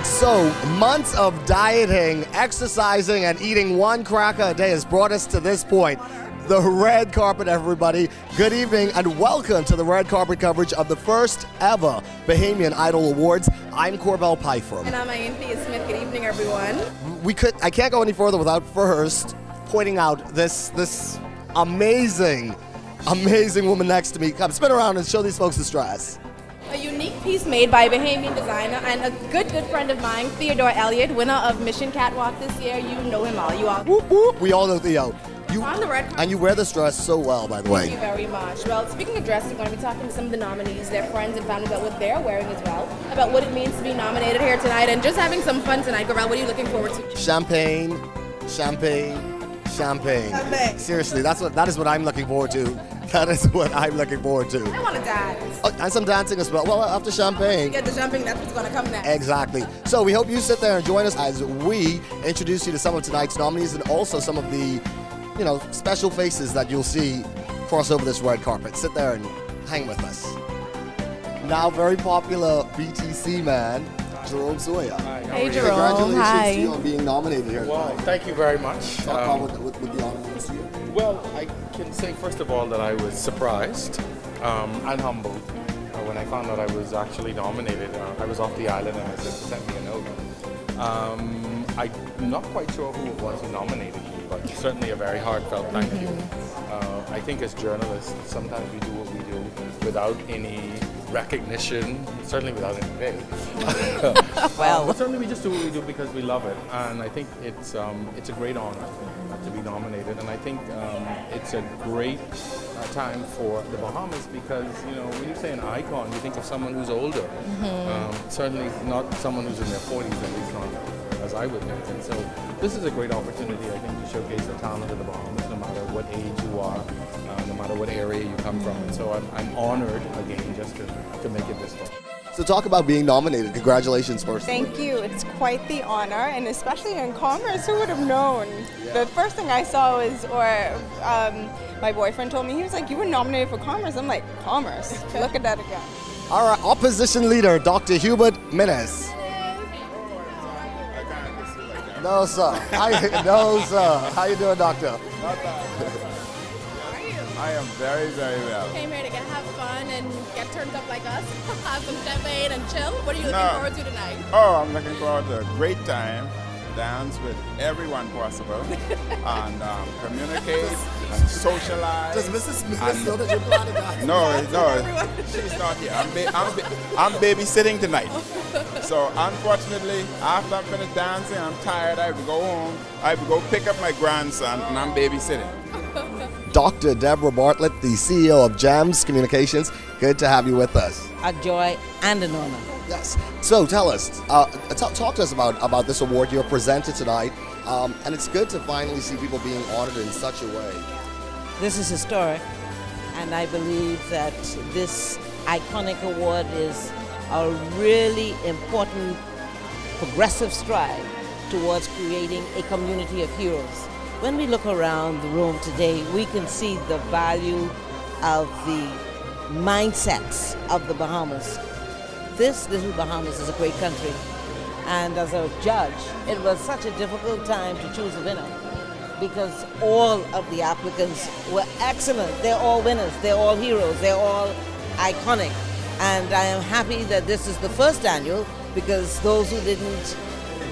So, months of dieting, exercising, and eating one cracker a day has brought us to this point. The red carpet, everybody. Good evening and welcome to the red carpet coverage of the first ever Bahamian Idol Awards. I'm Corbell Pfeiffer. And I'm Ian P. Smith. Good evening, everyone. I can't go any further without first pointing out this amazing woman next to me. Come, spin around and show these folks the dress. A unique piece made by a Bahamian designer and a good friend of mine, Theodore Elliott, winner of Mission Catwalk this year. You know him all. You all. Whoop, whoop. We all know Theo. On the red carpet. And you wear this dress so well, by the way. Thank you very much. Well, speaking of dress, we're going to be talking to some of the nominees, their friends and family about what they're wearing as well, about what it means to be nominated here tonight, and just having some fun tonight. Corral, what are you looking forward to? Champagne. Seriously, that is what I'm looking forward to. That is what I'm looking forward to. I want to dance. Oh, and some dancing as well. Well, after champagne. Get the champagne, that's what's going to come next. Exactly. So we hope you sit there and join us as we introduce you to some of tonight's nominees and also some of the, special faces that you'll see cross over this red carpet. Sit there and hang with us. Now very popular BTC man, Jerome Sawyer. Hey, Jerome. Congratulations to you on being nominated here Well, tonight. thank you very much. Talk about what the honor was to you. Well, I can say first of all that I was surprised and humbled when I found out I was actually nominated. I was off the island and my sister sent me a note. I'm not quite sure who it was who nominated me, but certainly a very heartfelt thank you. I think as journalists, sometimes we do what we do without any recognition, certainly without any pay. But certainly we just do what we do because we love it, and I think it's a great honor to be nominated, and I think it's a great time for the Bahamas because when you say an icon, you think of someone who's older. Certainly not someone who's in their 40s, at least not as I would think. And so this is a great opportunity, I think, to showcase the talent of the Bahamas, no matter what age you are, no matter what area you come from. And so I'm honored again just to make it this far. So talk about being nominated. Congratulations first. Thank you. It's quite the honor, and especially in commerce, who would have known? Yeah. The first thing I saw was, my boyfriend told me, he was like, you were nominated for commerce. I'm like, commerce? Look at that again. All right, opposition leader, Dr. Hubert Minnis. No, sir. No, sir. How you doing, doctor? Not bad. I am very, very well. Came here to have fun and get turned up like us, have some champagne and chill. What are you looking forward to tonight? Oh, I'm looking forward to a great time, dance with everyone possible, and communicate and socialize. Does Mrs. Smith know that you're planning that? No, she's not here. I'm babysitting tonight. So unfortunately, after I'm finished dancing, I'm tired. I have to go home. I have to go pick up my grandson, and I'm babysitting. Dr. Deborah Bartlett, the CEO of GEMS Communications. Good to have you with us. A joy and an honor. Yes. So tell us, talk to us about this award you're presented tonight. And it's good to finally see people being honored in such a way. This is historic, and I believe that this iconic award is a really important progressive stride towards creating a community of heroes. When we look around the room today, we can see the value of the mindsets of the Bahamas. This little Bahamas is a great country, and as a judge, it was such a difficult time to choose a winner because all of the applicants were excellent. They're all winners, they're all heroes, they're all iconic, and I am happy that this is the first annual because those who didn't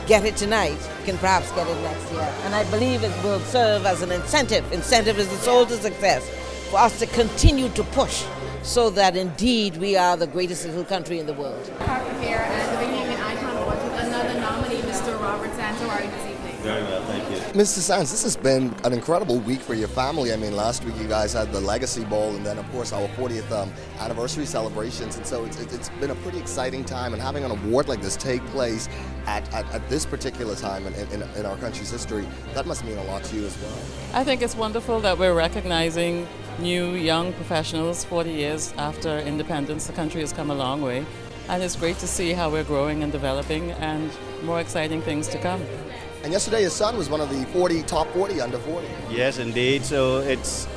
get it tonight can perhaps get it next year. And I believe it will serve as an incentive. Incentive is the soul to success for us to continue to push so that indeed we are the greatest little country in the world. Carpet here at the Bahamian Icon Awards with another nominee, Mr. Robert Sands. How are you this evening? Very well, thank you. Mr. Sands, this has been an incredible week for your family. I mean, last week you guys had the Legacy Bowl and then, of course, our 40th anniversary celebrations. And so it's been a pretty exciting time. And having an award like this take place at this particular time in our country's history, that must mean a lot to you as well. I think it's wonderful that we're recognizing new young professionals 40 years after independence. The country has come a long way. And it's great to see how we're growing and developing and more exciting things to come. And yesterday your son was one of the top 40 under 40. Yes, indeed. So it's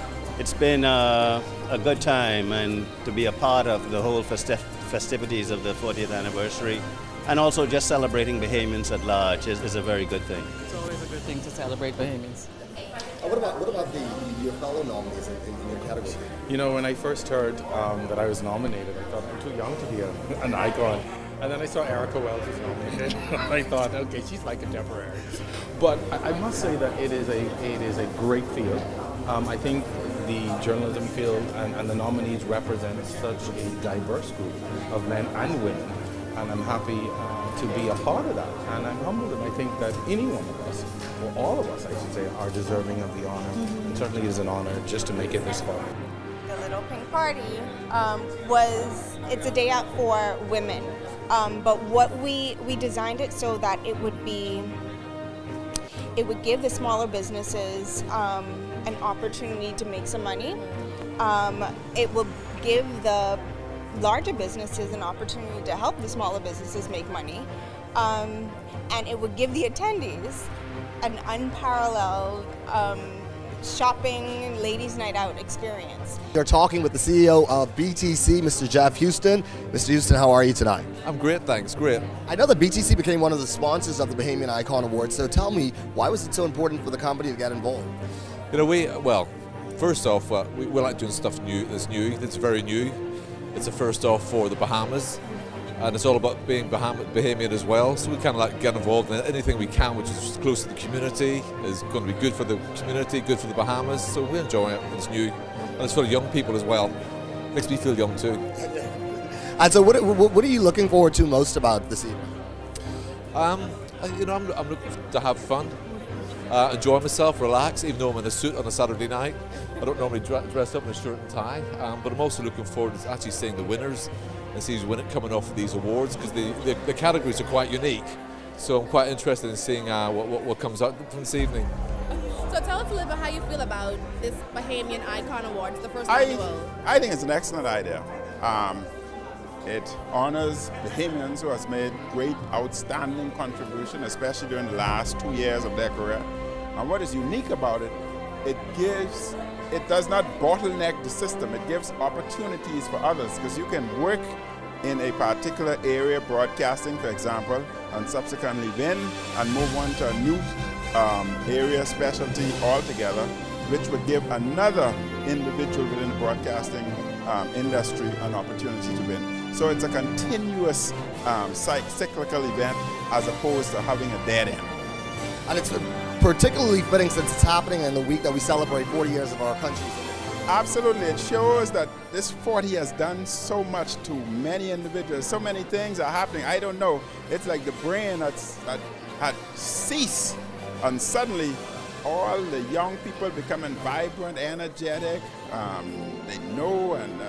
been a good time and to be a part of the whole festivities of the 40th anniversary and also just celebrating Bahamians at large is a very good thing. It's always a good thing to celebrate Bahamians. What about your fellow nominees in your category? You know, when I first heard that I was nominated, I thought I'm too young to be an icon. And then I saw Erica Wells was nominated. I thought, okay, she's like contemporary. But I must say that it is a great field. I think the journalism field and the nominees represent such a diverse group of men and women. And I'm happy to be a part of that. And I'm humbled, and I think that any one of us, or all of us, I should say, are deserving of the honor. And certainly it is an honor just to make it this far. The Little Pink Party it's a day out for women. But what we designed it so that it would give the smaller businesses an opportunity to make some money. It will give the larger businesses an opportunity to help the smaller businesses make money. And it would give the attendees an unparalleled shopping ladies' night out experience. We're talking with the CEO of BTC, Mr. Jeff Houston. Mr. Houston, how are you tonight? I'm great, thanks, great. I know that BTC became one of the sponsors of the Bahamian Icon Awards, so tell me, why was it so important for the company to get involved? You know, first off, we like doing stuff that's very new. It's the first off for the Bahamas, and it's all about being Bahamian as well, so we kind of like get involved in anything we can which is close to the community, is going to be good for the community, good for the Bahamas, so we're enjoying it. It's new, and it's for young people as well. Makes me feel young too. And so what are you looking forward to most about this evening? I'm looking to have fun, enjoy myself, relax, even though I'm in a suit on a Saturday night. I don't normally dress up in a shirt and tie, but I'm also looking forward to actually seeing the winners and see who's coming off of these awards, because the categories are quite unique. So I'm quite interested in seeing what comes out from this evening. So tell us a little bit how you feel about this Bahamian Icon Awards, the first annual. I think it's an excellent idea. It honors Bahamians who has made great, outstanding contribution, especially during the last 2 years of their career. And what is unique about it, it does not bottleneck the system. It gives opportunities for others, because you can work in a particular area, broadcasting, for example, and subsequently win and move on to a new area specialty altogether, which would give another individual within the broadcasting industry an opportunity to win. So it's a continuous cyclical event as opposed to having a dead end. And it's particularly fitting since it's happening in the week that we celebrate 40 years of our country. Absolutely. It shows that this 40 has done so much to many individuals. So many things are happening. I don't know. It's like the brain had ceased, and suddenly all the young people becoming vibrant, energetic. They know, and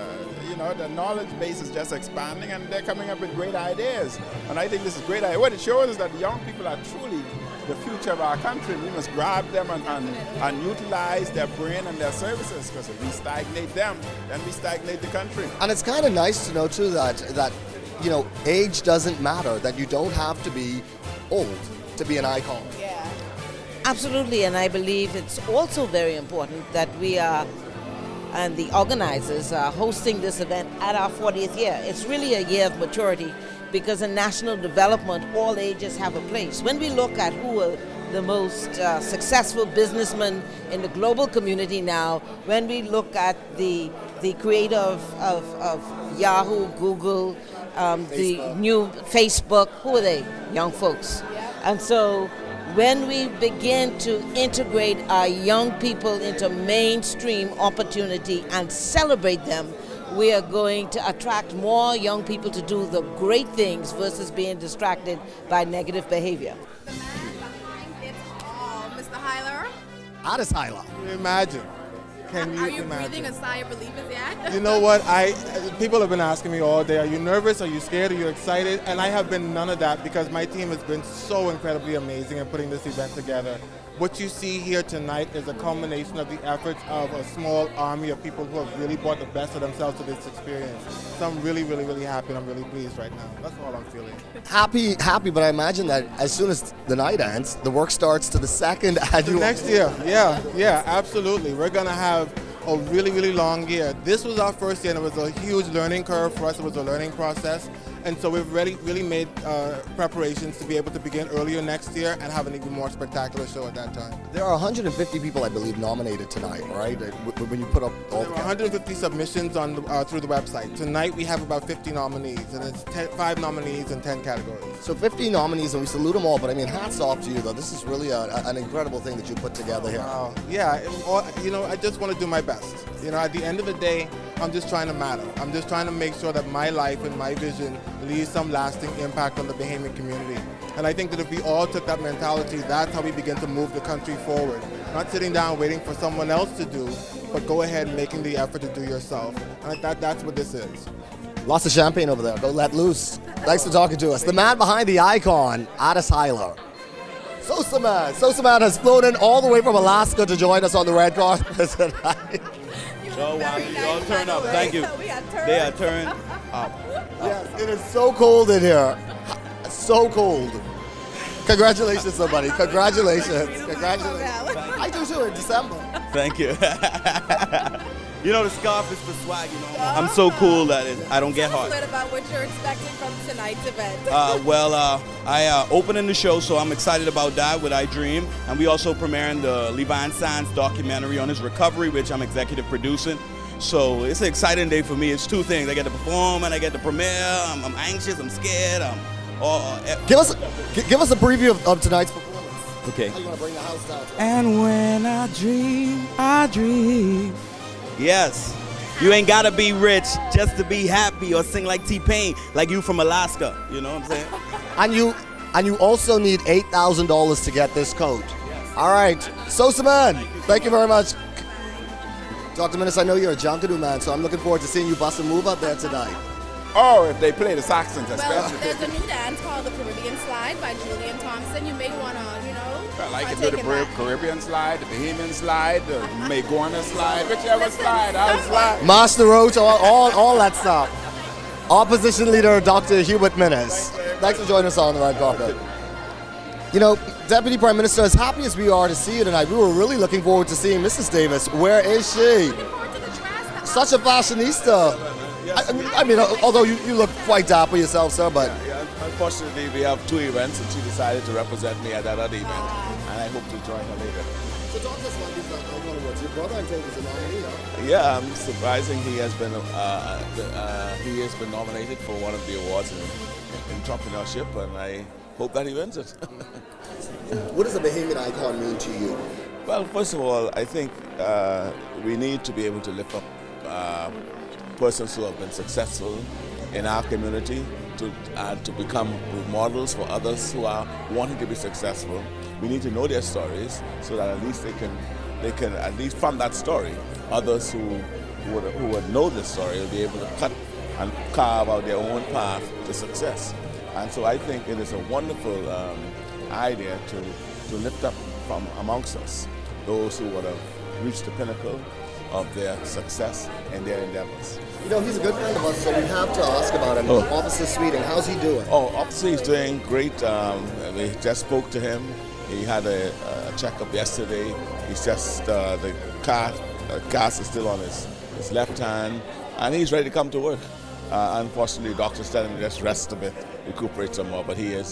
the knowledge base is just expanding, and they're coming up with great ideas. And I think this is great. What it shows is that the young people are truly the future of our country. We must grab them and utilize their brain and their services, because if we stagnate them, then we stagnate the country. And it's kind of nice to know too that age doesn't matter, that you don't have to be old to be an icon. Yeah. Absolutely, and I believe it's also very important that we are, and the organizers are hosting this event at our 40th year. It's really a year of maturity, because in national development, all ages have a place. When we look at who are the most successful businessmen in the global community now, when we look at the creator of Yahoo, Google, the new Facebook, who are they? Young folks. And so when we begin to integrate our young people into mainstream opportunity and celebrate them, we are going to attract more young people to do the great things versus being distracted by negative behavior. The man behind it all, Mr. Hyler. Addis Hyla. Can you imagine? Can you Are you imagine? breathing a sigh of relief as yet? You know what? People have been asking me all day, are you nervous? Are you scared? Are you excited? And I have been none of that, because my team has been so incredibly amazing in putting this event together. What you see here tonight is a culmination of the efforts of a small army of people who have really brought the best of themselves to this experience. So I'm really, really, really happy, and I'm really pleased right now. That's all I'm feeling. Happy, but I imagine that as soon as the night ends, the work starts to the second annual. Next year, yeah, absolutely. We're going to have a really, really long year. This was our first year, and it was a huge learning curve for us. It was a learning process. And so we've really made preparations to be able to begin earlier next year and have an even more spectacular show at that time. There are 150 people, I believe, nominated tonight, right? When you put up all there are 150 submissions on through the website. Tonight we have about 50 nominees, and it's 5 nominees in 10 categories. So 50 nominees, and we salute them all. But I mean, hats off to you, though. This is really an incredible thing that you put together here. Yeah, I just want to do my best. At the end of the day, I'm just trying to matter. I'm just trying to make sure that my life and my vision leaves some lasting impact on the Bahamian community. And I think that if we all took that mentality, that's how we begin to move the country forward. Not sitting down waiting for someone else to do, but go ahead making the effort to do yourself. And that's what this is. Lots of champagne over there. Go let loose. Thanks for talking to us. The man behind the icon, Addis Hyler. Sosa Man has flown in all the way from Alaska to join us on the red carpet tonight. So you all turn up. Thank you. They are turned up. Yes, it is so cold in here. So cold. Congratulations, somebody. Congratulations. Congratulations. I do too in December. Thank you. The scarf is for swag, I'm so cool that I don't get hot. Tell us a bit about what you're expecting from tonight's event. I opening the show, so I'm excited about that with I Dream. And we also premiering the Levan Sands documentary on his recovery, which I'm executive producing. So it's an exciting day for me. It's 2 things. I get to perform and I get to premiere. I'm anxious, I'm scared. Give us a preview of tonight's performance. Okay. How you want to bring the house down? And when I dream. Yes. You ain't gotta be rich just to be happy or sing like T-Pain, like you from Alaska. You know what I'm saying? And you also need $8,000 to get this coat. Yes. All right. Sosa Man, thank you very much. Dr. Minnis, I know you're a Junkanoo man, so I'm looking forward to seeing you bust a move out there tonight. Oh, if they play the Saxons, especially. Well, there's a new dance called the Caribbean Slide by Julian Thompson. You may want to, I can do the Caribbean slide, the Bahamian slide, the Mayguana slide, whichever slide, I'll slide. Master Roach, all that stuff. Opposition Leader Dr. Hubert Minnis. Thanks for joining us on the red carpet. Deputy Prime Minister, as happy as we are to see you tonight, we were really looking forward to seeing Mrs. Davis. Where is she? Such a fashionista. I mean, although you look quite dapper yourself, sir, but... Yeah, unfortunately, we have 2 events, and she decided to represent me at that other event, and I hope to join her later. So talk to us about these icon awards. Your brother, I told you, is a nominee, huh? Yeah, I'm surprising he has been nominated for one of the awards in entrepreneurship, and I hope that he wins it. What does a Bahamian icon mean to you? Well, first of all, I think we need to be able to lift up persons who have been successful in our community to become models for others who are wanting to be successful. We need to know their stories so that at least they can at least from that story, others who would know the story will be able to cut and carve out their own path to success. And so I think it is a wonderful idea to lift up from amongst us those who would have reached the pinnacle of their success in their endeavors. He's a good friend of us, so we have to ask about him. Officer Sweeting, how's he doing? Officer, he's doing great. We just spoke to him. He had a checkup yesterday. He's just, the cast is still on his left hand, and he's ready to come to work. Unfortunately, doctors tell him to just rest a bit, recuperate some more, but he'll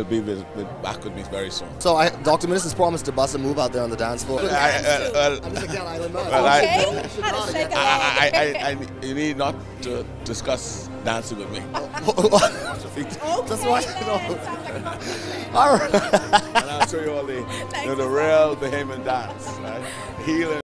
be back with me very soon. So Dr. Minnis has promised to bust a move out there on the dance floor. I'm just a Cat Island man. You need not to discuss dancing with me. Just watch it all. All right. And I'll show you all the real Bahamian dance. Right? Healing.